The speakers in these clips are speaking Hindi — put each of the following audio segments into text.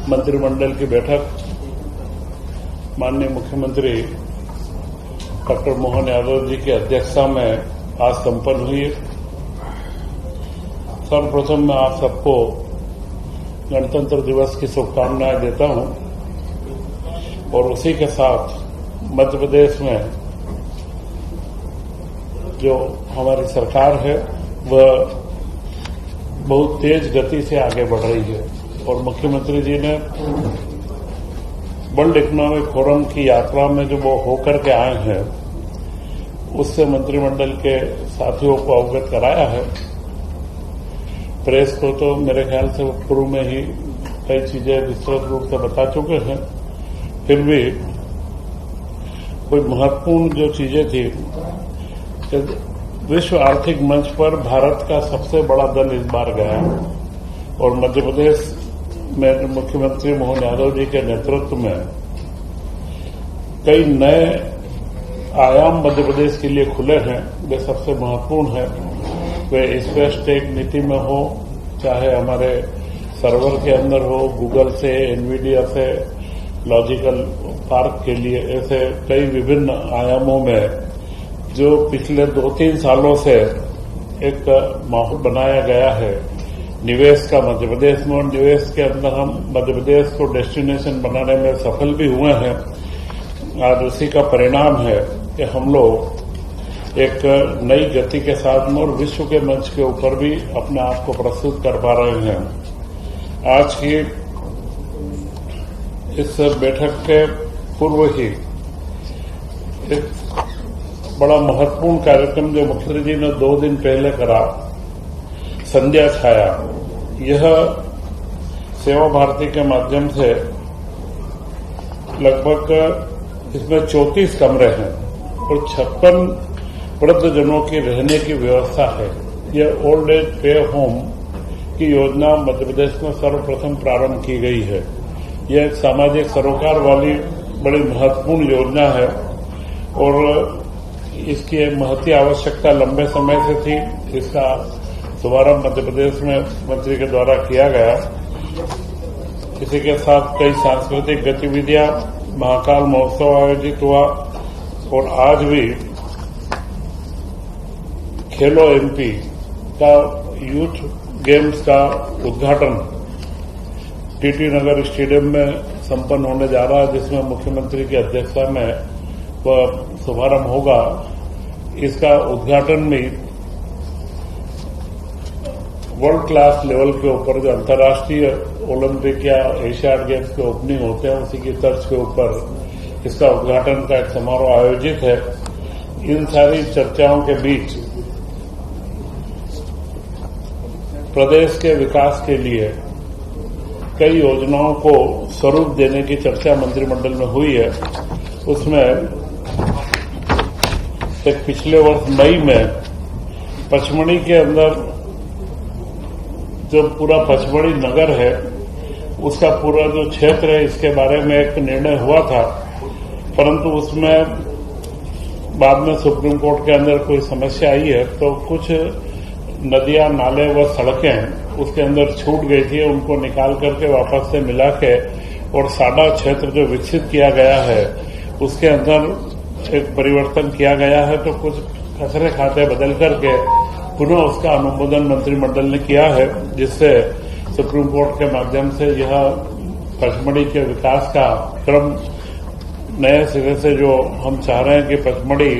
मंत्रिमंडल की बैठक माननीय मुख्यमंत्री डॉक्टर मोहन यादव जी की अध्यक्षता में आज संपन्न हुई। सर्वप्रथम मैं आप सबको गणतंत्र दिवस की शुभकामनाएं देता हूं और उसी के साथ मध्य प्रदेश में जो हमारी सरकार है वह बहुत तेज गति से आगे बढ़ रही है और मुख्यमंत्री जी ने वर्ल्ड इकोनॉमिक फोरम की यात्रा में जो वो होकर के आए हैं उससे मंत्रिमंडल के साथियों को अवगत कराया है। प्रेस को तो मेरे ख्याल से पूर्व में ही कई चीजें विस्तृत रूप से बता चुके हैं, फिर भी कोई महत्वपूर्ण जो चीजें थी, विश्व आर्थिक मंच पर भारत का सबसे बड़ा दल इस बार गया और मध्य प्रदेश में मुख्यमंत्री मोहन यादव जी के नेतृत्व में कई नए आयाम मध्य प्रदेश के लिए खुले हैं। वे सबसे महत्वपूर्ण है, वे स्पेस टेक नीति में हो, चाहे हमारे सर्वर के अंदर हो, गूगल से, एनवीडिया से, लॉजिकल पार्क के लिए, ऐसे कई विभिन्न आयामों में जो पिछले 2-3 सालों से एक माहौल बनाया गया है निवेश का मध्य प्रदेश में, और निवेश के अंदर हम मध्य प्रदेश को डेस्टिनेशन बनाने में सफल भी हुए हैं। आज उसी का परिणाम है कि हम लोग एक नई गति के साथ में और विश्व के मंच के ऊपर भी अपने आप को प्रस्तुत कर पा रहे हैं। आज की इस बैठक के पूर्व ही एक बड़ा महत्वपूर्ण कार्यक्रम जो मुख्यमंत्री जी ने 2 दिन पहले करा, संध्या छाया, यह सेवा भारती के माध्यम से लगभग इसमें 34 कमरे हैं और 56 वृद्धजनों की रहने की व्यवस्था है। यह ओल्ड एज पे होम की योजना मध्य प्रदेश में सर्वप्रथम प्रारंभ की गई है। यह एक सामाजिक सरोकार वाली बड़ी महत्वपूर्ण योजना है और इसकी महती आवश्यकता लंबे समय से थी। इसका शुभारंभ मध्य प्रदेश में मंत्री के द्वारा किया गया। इसी के साथ कई सांस्कृतिक गतिविधियां, महाकाल महोत्सव आयोजित हुआ और आज भी खेलो एमपी का यूथ गेम्स का उद्घाटन टीटी नगर स्टेडियम में संपन्न होने जा रहा है, जिसमें मुख्यमंत्री की अध्यक्षता में वह शुभारंभ होगा। इसका उद्घाटन भी वर्ल्ड क्लास लेवल के ऊपर जो अंतर्राष्ट्रीय ओलंपिक या एशियाड गेम्स के ओपनिंग होते हैं उसी की तर्ज के ऊपर इसका उद्घाटन का एक समारोह आयोजित है। इन सारी चर्चाओं के बीच प्रदेश के विकास के लिए कई योजनाओं को स्वरूप देने की चर्चा मंत्रिमंडल में हुई है। उसमें एक पिछले वर्ष मई में पचमढ़ी के अंदर जो पूरा पचमढ़ी नगर है उसका पूरा जो क्षेत्र है इसके बारे में एक निर्णय हुआ था, परंतु उसमें बाद में सुप्रीम कोर्ट के अंदर कोई समस्या आई है तो कुछ नदियां, नाले व सड़कें उसके अंदर छूट गई थी। उनको निकाल करके वापस से मिला के और साडा क्षेत्र जो विकसित किया गया है उसके अंदर एक परिवर्तन किया गया है। तो कुछ खसरे खाते बदल करके पुनः उसका अनुमोदन मंत्रिमंडल ने किया है, जिससे सुप्रीम कोर्ट के माध्यम से यह पचमढ़ी के विकास का क्रम नए सिरे से जो हम चाह रहे हैं कि पचमढ़ी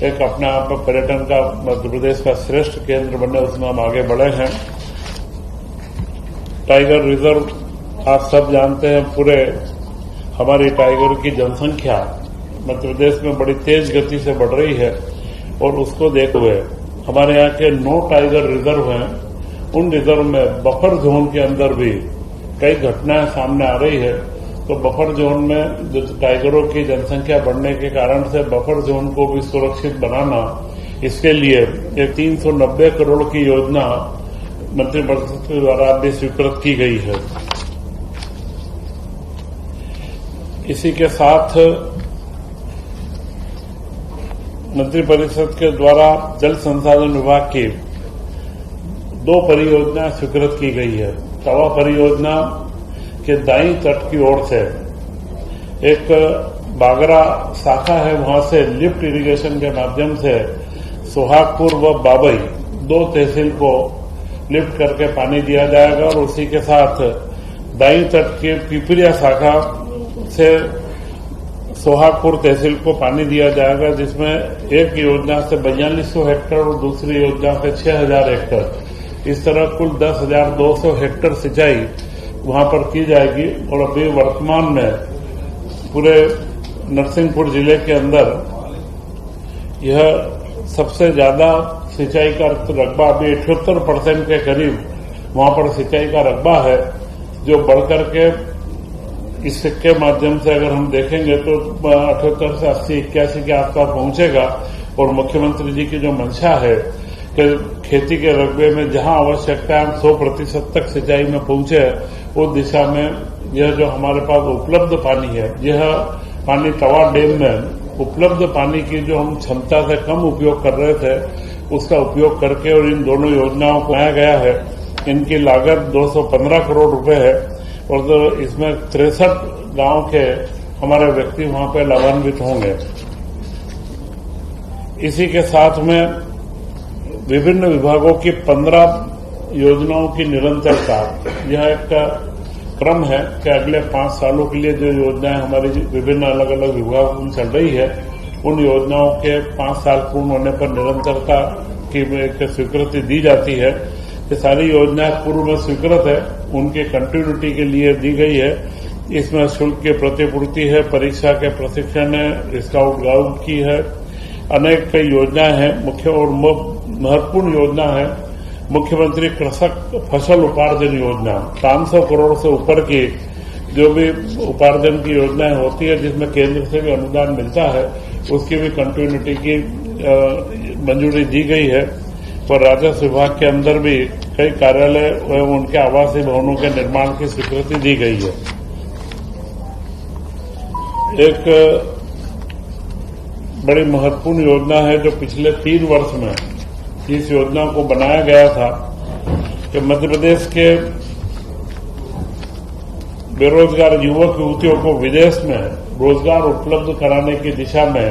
एक अपने आप में पर्यटन का मध्य प्रदेश का श्रेष्ठ केंद्र बने, उसमें हम आगे बढ़े हैं। टाइगर रिजर्व आप सब जानते हैं, पूरे हमारी टाइगर की जनसंख्या मध्य प्रदेश में बड़ी तेज गति से बढ़ रही है और उसको देखते हुए हमारे यहाँ के 9 टाइगर रिजर्व हैं। उन रिजर्व में बफर जोन के अंदर भी कई घटनाएं सामने आ रही है। तो बफर जोन में जो टाइगरों की जनसंख्या बढ़ने के कारण से बफर जोन को भी सुरक्षित बनाना, इसके लिए एक 390 करोड़ की योजना मंत्रिपरिषद के द्वारा भी स्वीकृत की गई है। इसी के साथ मंत्रिपरिषद के द्वारा जल संसाधन विभाग की 2 परियोजनाएं स्वीकृत की गई है। तवा परियोजना के दाईं तट की ओर से एक बागरा शाखा है, वहां से लिफ्ट इरिगेशन के माध्यम से सोहागपुर व बाबई 2 तहसील को लिफ्ट करके पानी दिया जाएगा और उसी के साथ दाईं तट के पिपरिया शाखा से सोहागपुर तहसील को पानी दिया जाएगा, जिसमें एक योजना से 4200 हेक्टेयर और दूसरी योजना से 6000 हेक्टेयर, इस तरह कुल 10,200 हेक्टेयर सिंचाई वहां पर की जाएगी। और अभी वर्तमान में पूरे नरसिंहपुर जिले के अंदर यह सबसे ज्यादा सिंचाई का रकबा, अभी 78% के करीब वहां पर सिंचाई का रकबा है, जो बढ़कर के इसके माध्यम से अगर हम देखेंगे तो 78 से 80-81 के आसपास पहुंचेगा। और मुख्यमंत्री जी की जो मंशा है कि खेती के रकबे में जहां आवश्यकता है 100% तक सिंचाई में पहुंचे, उस दिशा में यह जो हमारे पास उपलब्ध पानी है, यह पानी तवा डैम में उपलब्ध पानी की जो हम क्षमता से कम उपयोग कर रहे थे, उसका उपयोग करके और इन दोनों योजनाओं को लाया गया है। इनकी लागत 215 करोड़ रुपए है और तो इसमें 63 गांव के हमारे व्यक्ति वहां पर लाभान्वित होंगे। इसी के साथ में विभिन्न विभागों की 15 योजनाओं की निरंतरता, यह एक क्रम है कि अगले 5 सालों के लिए जो योजनाएं हमारी विभिन्न अलग अलग विभागों में चल रही है, उन योजनाओं के 5 साल पूर्ण होने पर निरंतरता की स्वीकृति दी जाती है। ये सारी योजनाएं पूर्व में स्वीकृत है, उनके कंटिन्यूटी के लिए दी गई है। इसमें शुल्क की प्रतिपूर्ति है, परीक्षा के प्रशिक्षण है, स्काउट गाइड की है, अनेक योजनाएं हैं। मुख्य और महत्वपूर्ण योजना है मुख्यमंत्री कृषक फसल उपार्जन योजना। 500 करोड़ से ऊपर की जो भी उपार्जन की योजनाएं होती है, जिसमें केंद्र से भी अनुदान मिलता है, उसकी भी कंटिन्यूटी की मंजूरी दी गई है। और राजस्व विभाग के अंदर भी कई कार्यालय एवं उनके आवासीय भवनों के निर्माण की स्वीकृति दी गई है। एक बड़ी महत्वपूर्ण योजना है जो पिछले 3 वर्ष में इस योजना को बनाया गया था कि मध्य प्रदेश के बेरोजगार युवक युवतियों को विदेश में रोजगार उपलब्ध कराने की दिशा में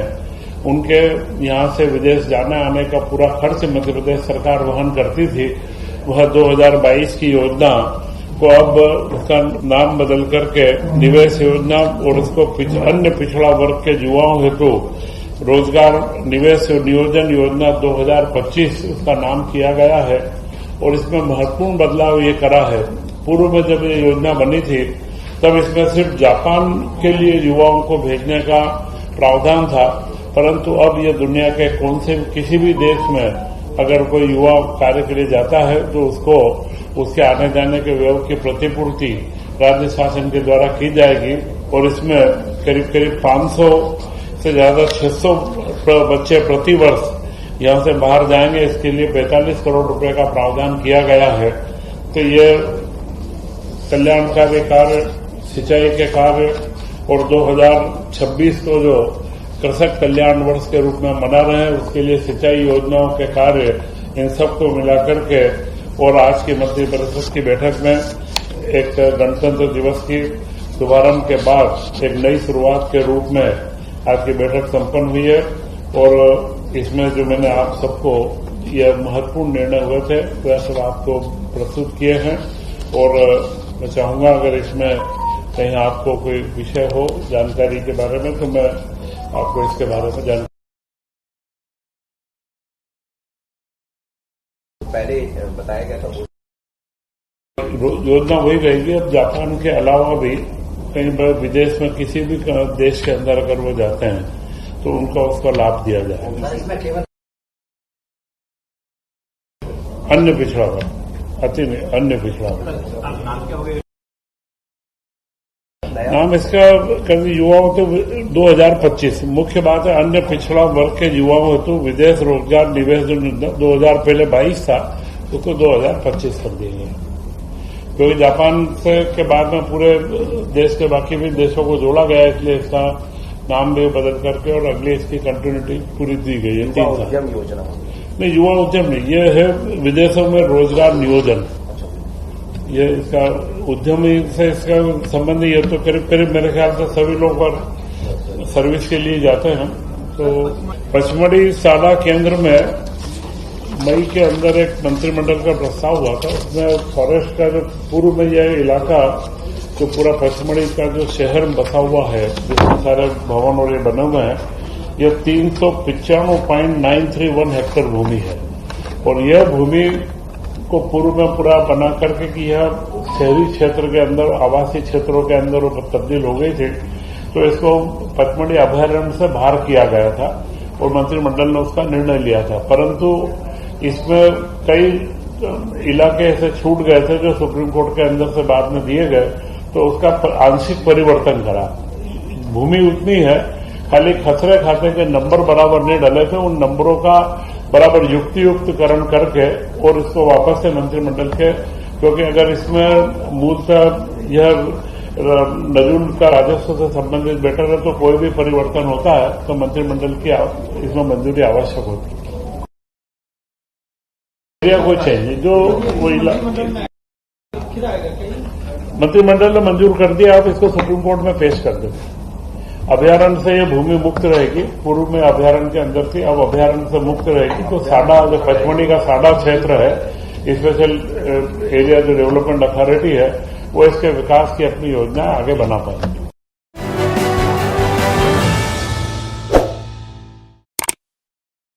उनके यहां से विदेश जाने आने का पूरा खर्च मध्य प्रदेश सरकार वहन करती थी। वह 2022 की योजना को अब उसका नाम बदल करके निवेश योजना और उसको अन्य पिछड़ा वर्ग के युवाओं हेतु रोजगार निवेश नियोजन योजना 2025 उसका नाम किया गया है। और इसमें महत्वपूर्ण बदलाव ये करा है, पूर्व में जब ये योजना बनी थी तब इसमें सिर्फ जापान के लिए युवाओं को भेजने का प्रावधान था, परंतु अब ये दुनिया के कौन से किसी भी देश में अगर कोई युवा कार्य के लिए जाता है तो उसको उसके आने जाने के व्यय की प्रतिपूर्ति राज्य शासन के द्वारा की जाएगी। और इसमें करीब करीब 500 से ज्यादा 600 बच्चे प्रति वर्ष यहां से बाहर जाएंगे। इसके लिए 45 करोड़ रुपए का प्रावधान किया गया है। तो ये कल्याणकारी कार्य, सिंचाई के कार्य और 2026 को जो कृषक कल्याण वर्ष के रूप में मना रहे हैं, उसके लिए सिंचाई योजनाओं के कार्य, इन सबको मिलाकर के और आज की मंत्री परिषद की बैठक में एक गणतंत्र दिवस की शुभारंभ के बाद एक नई शुरुआत के रूप में आज की बैठक संपन्न हुई है। और इसमें जो मैंने आप सबको यह महत्वपूर्ण निर्णय हुए थे वह सब आपको प्रस्तुत किए हैं। और मैं चाहूंगा अगर इसमें कहीं आपको कोई विषय हो जानकारी के बारे में तो मैं आपको इसके बारे में जानकारी। पहले बताया गया था योजना वही रहेगी। अब जापान के अलावा भी कहीं विदेश में किसी भी देश के अंदर अगर वो जाते हैं तो उनको उसका लाभ दिया जाएगा। अन्य पिछड़ा वर्ग, अति अन्य पिछड़ा वर्ग नाम इसका कभी युवाओं तो 2025 मुख्य बात है। अन्य पिछड़ा वर्ग के युवाओं हेतु विदेश रोजगार निवेश जो 2000 पहले 22 था उसको 2025 कर दिया गया, क्योंकि जापान से के बाद में पूरे देश के बाकी भी देशों को जोड़ा गया, इसलिए इसका नाम भी बदल करके और अगली इसकी कंटिन्यूटी पूरी दी गई है। 3 साल योजना नहीं, युवा उद्यम नहीं, ये है विदेशों में रोजगार नियोजन। ये इसका उद्यमी से इसका संबंध ये तो करीब करीब मेरे ख्याल से सभी लोग और सर्विस के लिए जाते हैं। तो पचमढ़ी साडा केंद्र में मई के अंदर एक मंत्रिमंडल का प्रस्ताव हुआ था। उसमें फॉरेस्ट का जो पूर्व में यह इलाका जो पूरा पचमढ़ी का जो शहर बसा हुआ है जिसमें सारे भवन और ये बने हुए हैं, यह 395.931 हेक्टेयर भूमि है। और यह भूमि को पूर्व में पूरा बना करके कि यह शहरी क्षेत्र के अंदर आवासीय क्षेत्रों के अंदर तब्दील हो गई थी, तो इसको पचमढ़ी अभयारण्य से बाहर किया गया था और मंत्रिमंडल ने उसका निर्णय लिया था। परंतु इसमें कई इलाके ऐसे छूट गए थे जो सुप्रीम कोर्ट के अंदर से बाद में दिए गए, तो उसका आंशिक परिवर्तन करा। भूमि उतनी है, खाली खसरे खाते के नंबर बराबर नहीं डले थे, उन नंबरों का बराबर युक्तियुक्तकरण करके और इसको वापस से मंत्रिमंडल के, क्योंकि अगर इसमें मूलतः यह नजूल का राजस्व से संबंधित बेटर है तो कोई भी परिवर्तन होता है तो मंत्रिमंडल की इसमें मंजूरी आवश्यक होती है। कोई चाहिए जो वो मंत्रिमंडल ने मंजूर कर दिया, आप इसको सुप्रीम कोर्ट में पेश कर देंगे। अभयारण्य से ये भूमि मुक्त रहेगी, पूर्व में अभयारण्य के अंदर थी, अब अभयारण्य से मुक्त रहेगी। तो साडा जो पचमढ़ी का साडा क्षेत्र है, स्पेशल एरिया जो डेवलपमेंट अथॉरिटी है, वो इसके विकास की अपनी योजना आगे बना पाएगी।